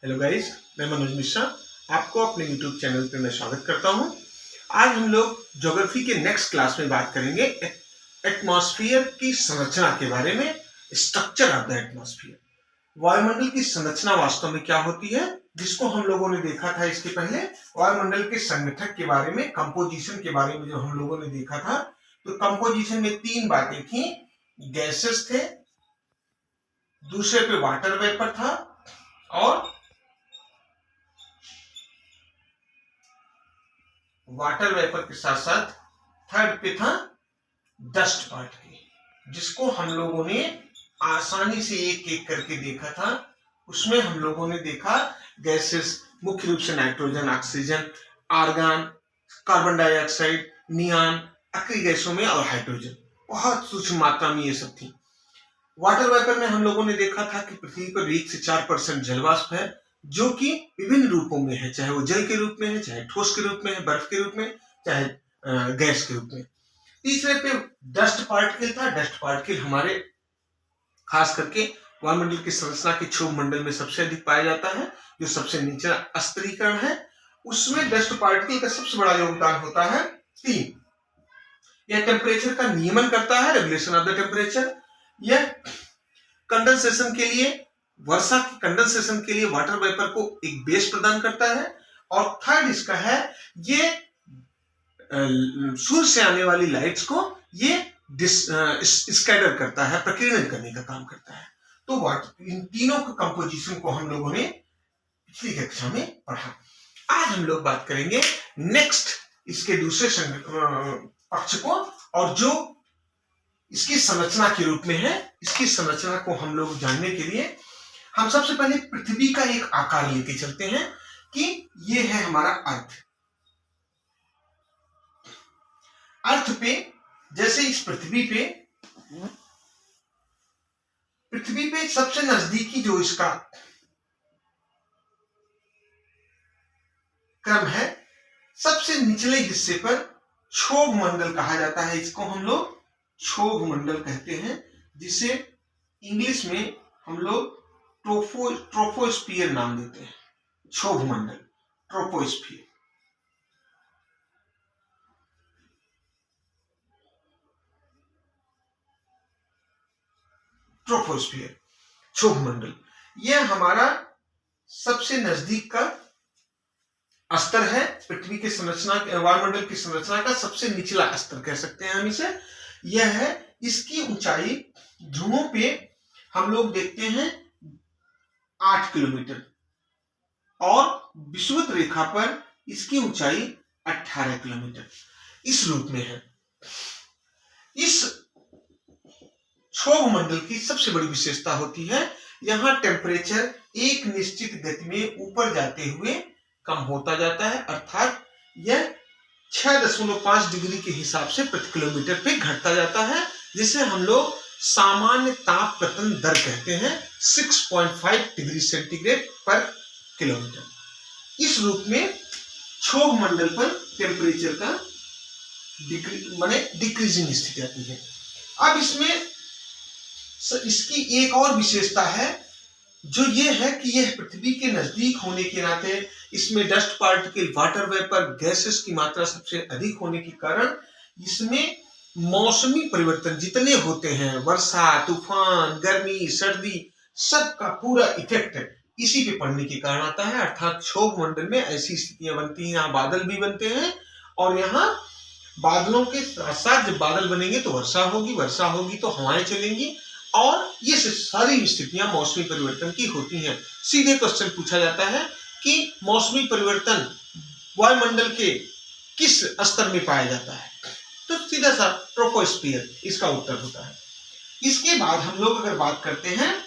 Hello guys, मैं मनोज मिश्रा आपको अपने यूट्यूब चैनल पे मैं स्वागत करता हूं। आज हम लोग ज्योग्राफी के नेक्स्ट क्लास में बात करेंगे एटमॉस्फेयर की संरचना के बारे में। स्ट्रक्चर ऑफ द एटमॉस्फेयर, वायुमंडल की संरचना वास्तव में क्या होती है, जिसको हम लोगों ने देखा था इसके पहले। वायुमंडल के संगठक के बारे में, कंपोजिशन के बारे में जो हम लोगों ने देखा था, तो कंपोजिशन में तीन बातें थी। गैसेस थे, दूसरे पे वाटर वेपर था, और वाटर वेपर के साथ साथ थर्ड पे था डस्ट पार्टिकल, जिसको हम लोगों ने आसानी से एक एक करके देखा था। उसमें हम लोगों ने देखा गैसेस मुख्य रूप से nitrogen, oxygen, argon, carbon dioxide, neon, अक्रिय गैसों में, और हाइड्रोजन। बहुत सूक्ष्म मात्रा में ये सब थी। वाटर वेपर में हम लोगों ने देखा था कि पृथ्वी पर 1 से 4% जलवाष्प है, जो कि विभिन्न रूपों में है, चाहे वो जल के रूप में है, चाहे ठोस के रूप में है, बर्फ के रूप में, चाहे गैस के रूप में। तीसरे पे डस्ट पार्टिकल था। डस्ट पार्टिकल हमारे खास करके वायुमंडल की संरचना के क्षोभ मंडल में सबसे अधिक पाया जाता है, जो सबसे निचला स्तरीकरण है। उसमें डस्ट पार्टिकल का सबसे बड़ा योगदान होता है 3। यह टेम्परेचर का नियमन करता है, रेगुलेशन ऑफ द टेम्परेचर। यह कंडेंसेशन के लिए, वर्षा की कंडेंसेशन के लिए वाटर वेपर को एक बेस प्रदान करता है। और थर्ड इसका है, ये सूर्य से आने वाली लाइट्स को ये स्कैटर करता है, प्रकीर्णन करने का काम करता है। तो इन तीनों के कंपोजिशन को हम लोगों ने पिछली कक्षा में पढ़ा। आज हम लोग बात करेंगे नेक्स्ट इसके दूसरे पक्ष को, और जो इसकी संरचना के रूप में है। इसकी संरचना को हम लोग जानने के लिए हम सबसे पहले पृथ्वी का एक आकार लेके चलते हैं कि ये है हमारा अर्थ। अर्थ पे, जैसे इस पृथ्वी पे सबसे नजदीकी जो इसका क्रम है, सबसे निचले हिस्से पर क्षोभ मंडल कहा जाता है। इसको हम लोग क्षोभ मंडल कहते हैं, जिसे इंग्लिश में हम लोग ट्रोपोस्फियर नाम देते हैं। क्षोभ मंडल, ट्रोपोस्फियर। ट्रोपोस्फियर, क्षोभ मंडल, यह हमारा सबसे नजदीक का स्तर है। पृथ्वी की संरचना, वायुमंडल की संरचना का सबसे निचला स्तर कह सकते हैं हम इसे। यह है, इसकी ऊंचाई ध्रुवों पे हम लोग देखते हैं 8 किलोमीटर, और विषुवत रेखा पर इसकी ऊंचाई 18 किलोमीटर इस रूप में है। इस क्षोभ मंडल की सबसे बड़ी विशेषता होती है, यहां टेम्परेचर एक निश्चित गति में ऊपर जाते हुए कम होता जाता है, अर्थात यह 6.5 डिग्री के हिसाब से प्रति किलोमीटर पे घटता जाता है, जिसे हम लोग सामान्य ताप पतन दर कहते हैं, 6.5 डिग्री सेंटीग्रेड पर किलोमीटर। इस रूप में क्षोभ मंडल पर टेम्परेचर का डिक्रीजिंग स्थिति आती है। अब इसमें इसकी एक और विशेषता है, जो ये है कि यह पृथ्वी के नजदीक होने के नाते इसमें dust particle, water vapour, gases की मात्रा सबसे अधिक होने के कारण इसमें मौसमी परिवर्तन जितने होते हैं, वर्षा, तूफान, गर्मी, सर्दी, सबका पूरा इफेक्ट इसी पे पड़ने के कारण आता है। अर्थात क्षोभ मंडल में ऐसी स्थितियां बनती हैं, यहाँ बादल भी बनते हैं, और यहाँ बादलों के साथ साथ जब बादल बनेंगे तो वर्षा होगी, वर्षा होगी तो हवाएं चलेंगी, और ये सारी स्थितियां मौसमी परिवर्तन की होती हैं। सीधे क्वेश्चन पूछा जाता है कि मौसमी परिवर्तन वायुमंडल के किस स्तर में पाया जाता है, तो सीधा सा ट्रोपोस्फियर इसका उत्तर होता है। इसके बाद हम लोग अगर बात करते हैं,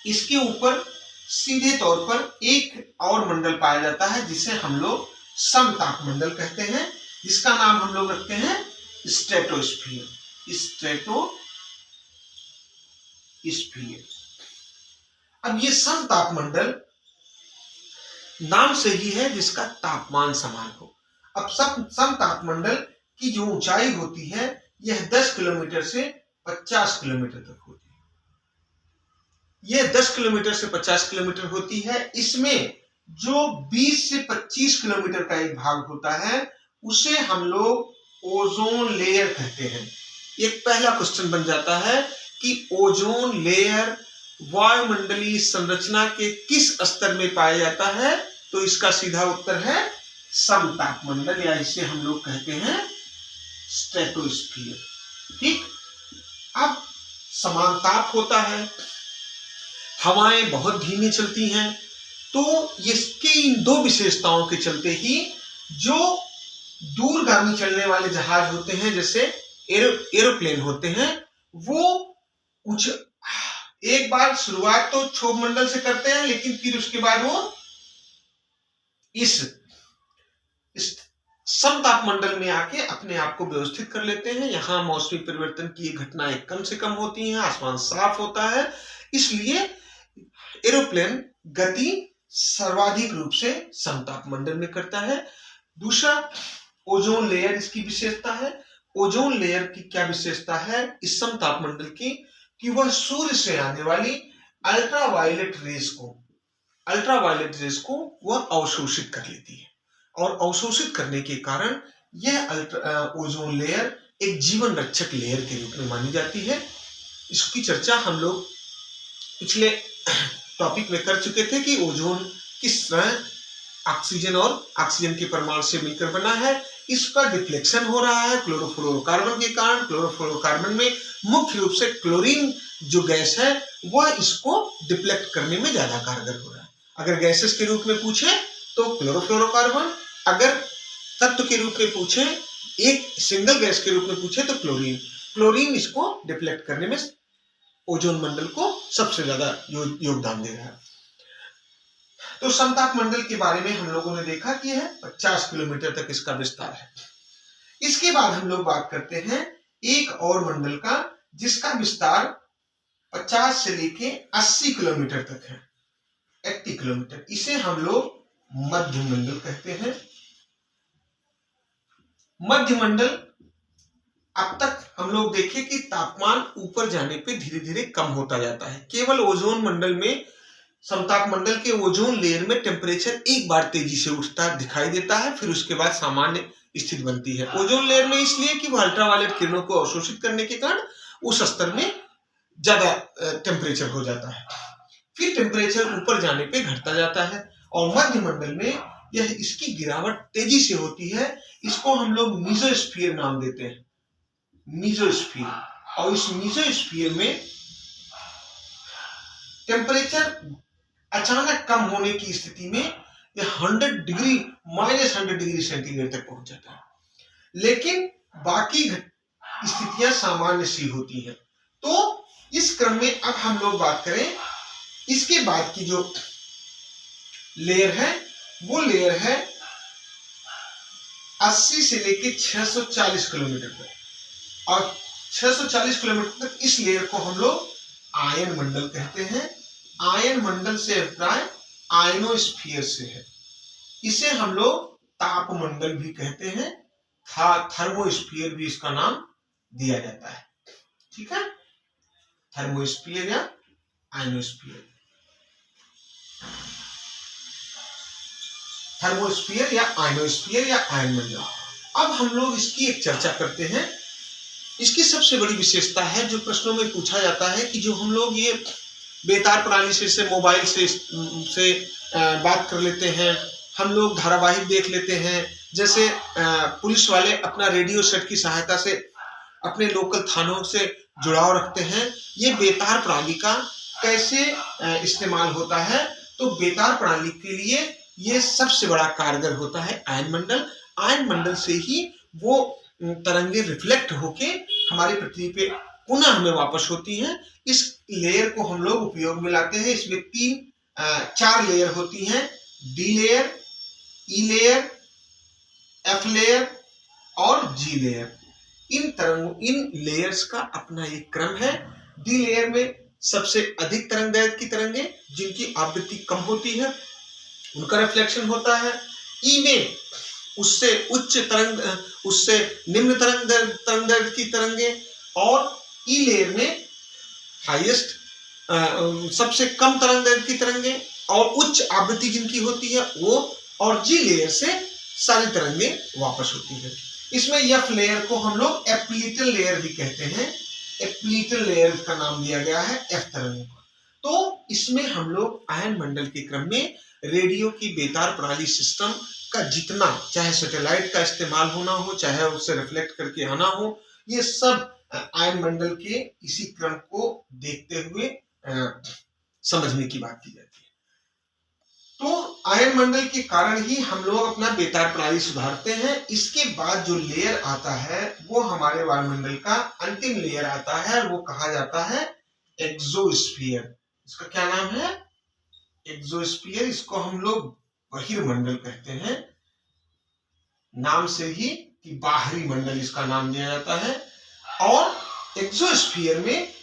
इसके ऊपर सीधे तौर पर एक और मंडल पाया जाता है, जिसे हम लोग समताप मंडल कहते हैं, जिसका नाम हम लोग रखते हैं स्ट्रेटोस्फियर। अब ये समताप मंडल नाम से ही है, जिसका तापमान समान हो। अब समताप मंडल की जो ऊंचाई होती है, यह 10 किलोमीटर से 50 किलोमीटर तक होती है। ये 10 किलोमीटर से 50 किलोमीटर होती है। इसमें जो 20 से 25 किलोमीटर का एक भाग होता है उसे हम लोग ओजोन लेयर कहते हैं। एक पहला क्वेश्चन बन जाता है कि ओजोन लेयर वायुमंडलीय संरचना के किस स्तर में पाया जाता है, तो इसका सीधा उत्तर है समतापमंडल, या इसे हम लोग कहते हैं स्ट्रेटोस्फीयर। ठीक। अब समान ताप होता है, हवाएं बहुत धीमी चलती हैं, तो इसकी इन दो विशेषताओं के चलते ही जो दूरगामी चलने वाले जहाज होते हैं, जैसे एरोप्लेन होते हैं, वो एक बार शुरुआत तो क्षोभ मंडल से करते हैं, लेकिन फिर उसके बाद वो इस समताप मंडल में आके अपने आप को व्यवस्थित कर लेते हैं। यहाँ मौसमी परिवर्तन की घटनाएं कम से कम होती हैं, आसमान साफ होता है, इसलिए एरोप्लेन गति सर्वाधिक रूप से समताप मंडल में करता है। दूसरा, ओजोन लेयर इसकी विशेषता है। ओजोन लेयर की क्या विशेषता है इस समताप मंडल की, कि वह सूर्य से आने वाली अल्ट्रावायलेट रेस को वह अवशोषित कर लेती है, और अवशोषित करने के कारण यह ओजोन लेयर एक जीवन रक्षक लेयर के रूप में मानी जाती है। इसकी चर्चा हम लोग पिछले टॉपिक में कर चुके थे कि ओजोन किस तरह ऑक्सीजन के परमाणु से मिलकर बना है। इसका डिफ्लेक्शन हो रहा है क्लोरोफ्लोरोकार्बन के कारण। क्लोरोफ्लोरोकार्बन में मुख्य रूप से क्लोरीन जो गैस है वह इसको डिफ्लेक्ट करने में ज्यादा कारगर हो रहा है। अगर गैसेस के रूप में पूछे तो क्लोरोफ्लोरोकार्बन, अगर तत्व के रूप में पूछे, एक सिंगल गैस के रूप में पूछे तो क्लोरीन इसको डिफ्लेक्ट करने में ओजोन मंडल को सबसे ज्यादा योगदान दे रहा है। तो समताप मंडल के बारे में हम लोगों ने देखा कि है 50 किलोमीटर तक इसका विस्तार है। इसके बाद हम लोग बात करते हैं एक और मंडल का, जिसका विस्तार 50 से लेके 80 किलोमीटर तक है, 80 किलोमीटर। इसे हम लोग मध्य मंडल कहते हैं। मध्य मंडल, अब तक हम लोग देखे कि तापमान ऊपर जाने पे धीरे धीरे कम होता जाता है। केवल ओजोन मंडल में, समताप मंडल के ओजोन लेयर में टेम्परेचर एक बार तेजी से उठता दिखाई देता है, फिर उसके बाद सामान्य स्थिति बनती है। ओजोन लेयर में इसलिए कि वह अल्ट्रावायलेट किरणों को अवशोषित करने के कारण उस स्तर में ज्यादा टेम्परेचर हो जाता है, फिर टेम्परेचर ऊपर जाने पे घटता जाता है। और मध्य मंडल में यह इसकी गिरावट तेजी से होती है। इसको हम लोग मीजोस्फीयर नाम देते हैं, मीजोस्फीयर। और इस मीजोस्फीयर में टेम्परेचर अचानक कम होने की स्थिति में यह -100 डिग्री सेंटीग्रेड तक पहुंच जाता है, लेकिन बाकी स्थितियां सामान्य सी होती हैं। तो इस क्रम में अब हम लोग बात करें, इसके बाद की जो लेयर है वो लेयर है 80 से लेके 640 किलोमीटर तक, और 640 किलोमीटर तक इस लेयर को हम लोग आयन मंडल कहते हैं। आयन मंडल से अभिप्राय आयनोस्फीयर से है। इसे हम लोग तापमंडल भी कहते हैं, थर्मोस्फीयर भी इसका नाम दिया जाता है। ठीक है, थर्मोस्फीयर या आयनोस्फीयर, थर्मोस्फीयर या आयनोस्फीयर या आयन मंडल। अब हम लोग इसकी एक चर्चा करते हैं। इसकी सबसे बड़ी विशेषता है, जो प्रश्नों में पूछा जाता है, कि जो हम लोग ये बेतार प्रणाली से मोबाइल से बात कर लेते हैं, हम लोग धारावाहिक देख लेते हैं, जैसे पुलिस वाले अपना रेडियो सेट की सहायता से अपने लोकल थानों से जुड़ाव रखते हैं। ये बेतार प्रणाली का कैसे इस्तेमाल होता है, तो बेतार प्रणाली के लिए ये सबसे बड़ा कारगर होता है आयन मंडल। आयन मंडल से ही वो तरंगे रिफ्लेक्ट होके हमारी पृथ्वी पे पुनः हमें वापस होती हैं। इस लेयर को हम लोग उपयोग में लाते हैं। इसमें 4 लेयर होती हैं, डी लेयर, ई लेयर, एफ लेयर और जी लेयर। इन लेयर्स का अपना एक क्रम है। डी लेयर में सबसे अधिक तरंगदैर्घ्य की तरंगे, जिनकी आवृत्ति कम होती है, उनका रिफ्लेक्शन होता है। ई में उससे निम्न तरंगदैर्घ्य की तरंगे, और ई लेयर में हाईएस्ट सबसे कम तरंगदैर्घ्य की तरंगें और उच्च आवृत्ति जिनकी होती है वो, और जी लेयर से सारी तरंगें वापस होती है। इसमें एफ लेयर को हम लोग एप्लीटल लेयर भी कहते हैं। एप्लीटल लेयर का नाम दिया गया है एफ तरंगों का। तो इसमें हम लोग आयन मंडल के क्रम में रेडियो की बेतार प्रणाली सिस्टम का जितना, चाहे सैटेलाइट का इस्तेमाल होना हो, चाहे उसे रिफ्लेक्ट करके आना हो, ये सब आयन मंडल के इसी क्रम को देखते हुए समझने की बात की जाती है। तो आयन मंडल के कारण ही हम लोग अपना बेतार प्रणाली सुधारते हैं। इसके बाद जो लेयर आता है वो हमारे वायुमंडल का अंतिम लेयर आता है, वो कहा जाता है एक्सोस्फीयर। इसका क्या नाम है? एक्सोस्फीयर। इसको हम लोग बहिर्मंडल कहते हैं, नाम से ही कि बाहरी मंडल इसका नाम दिया जाता है। और एक्सोस्फीयर में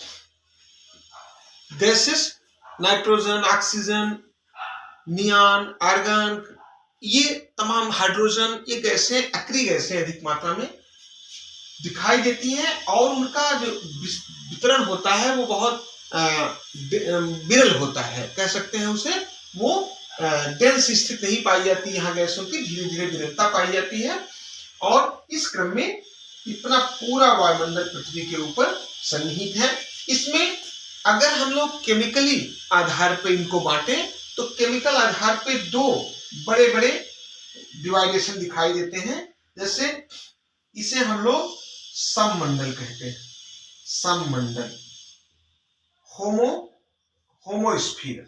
gases, nitrogen, oxygen, neon, argon, ये तमाम हाइड्रोजन, ये गैसें अक्रिय गैसें अधिक मात्रा में दिखाई देती हैं और उनका जो वितरण होता है वो बहुत विरल होता है, कह सकते हैं उसे। वो डेंस स्थित नहीं पाई जाती, यहाँ गैसों की धीरे धीरे विरलता पाई जाती है। और इस क्रम में इतना पूरा वायुमंडल पृथ्वी के ऊपर सन्निहित है। इसमें अगर हम लोग केमिकली आधार पर इनको बांटें तो केमिकल आधार पे दो बड़े बड़े डिवाइडेशन दिखाई देते हैं। जैसे इसे हम लोग सममंडल कहते हैं, सममंडल, होमोस्फीयर,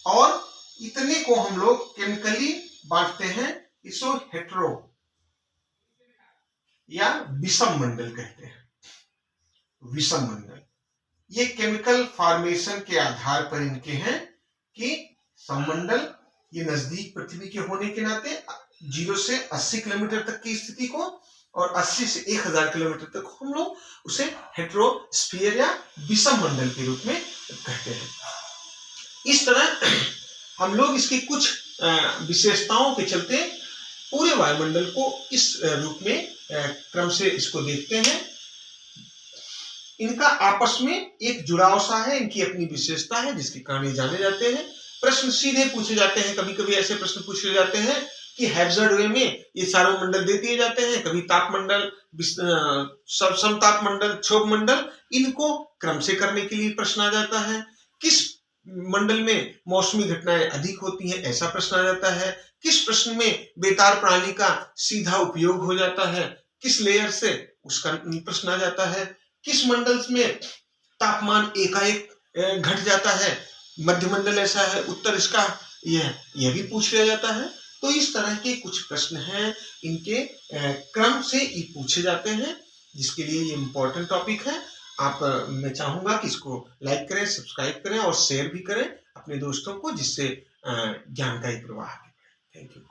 और इतने को हम लोग केमिकली बांटते हैं, इसको हेटेरो या विषम मंडल कहते हैं। विषम मंडल ये केमिकल फॉर्मेशन के आधार पर इनके हैं कि सममंडल ये नजदीक पृथ्वी के होने के नाते 0 से 80 किलोमीटर तक की स्थिति को, और 80 से 1000 किलोमीटर तक हम लोग उसे हेटेरोस्फीयर या विषम मंडल के रूप में कहते हैं। इस तरह हम लोग इसकी कुछ विशेषताओं के चलते पूरे वायुमंडल को इस रूप में क्रम से इसको देखते हैं। इनका आपस में एक जुड़ाव सा है, इनकी अपनी विशेषता है जिसके कारण ये जाने जाते हैं। प्रश्न सीधे पूछे जाते हैं, कभी कभी ऐसे प्रश्न पूछे जाते हैं कि हैब्सर्ड वे में ये सारे मंडल दे दिए जाते हैं। कभी तापमंडल, समताप मंडल, क्षोभ मंडल, इनको क्रम से करने के लिए प्रश्न आ जाता है। किस मंडल में मौसमी घटनाएं अधिक होती हैं, ऐसा प्रश्न आ जाता है। किस प्रश्न में बेतार प्रणाली का सीधा उपयोग हो जाता है, किस लेयर से, उसका प्रश्न आ जाता है। किस मंडल में तापमान एकाएक घट जाता है, मध्य मंडल ऐसा है, उत्तर इसका, यह भी पूछ लिया जाता है। तो इस तरह के कुछ प्रश्न हैं, इनके क्रम से ये पूछे जाते हैं, जिसके लिए ये इम्पोर्टेंट टॉपिक है। आप मैं चाहूंगा कि इसको लाइक करें, सब्सक्राइब करें और शेयर भी करें अपने दोस्तों को, जिससे ज्ञान का एक प्रवाह है। Thank you.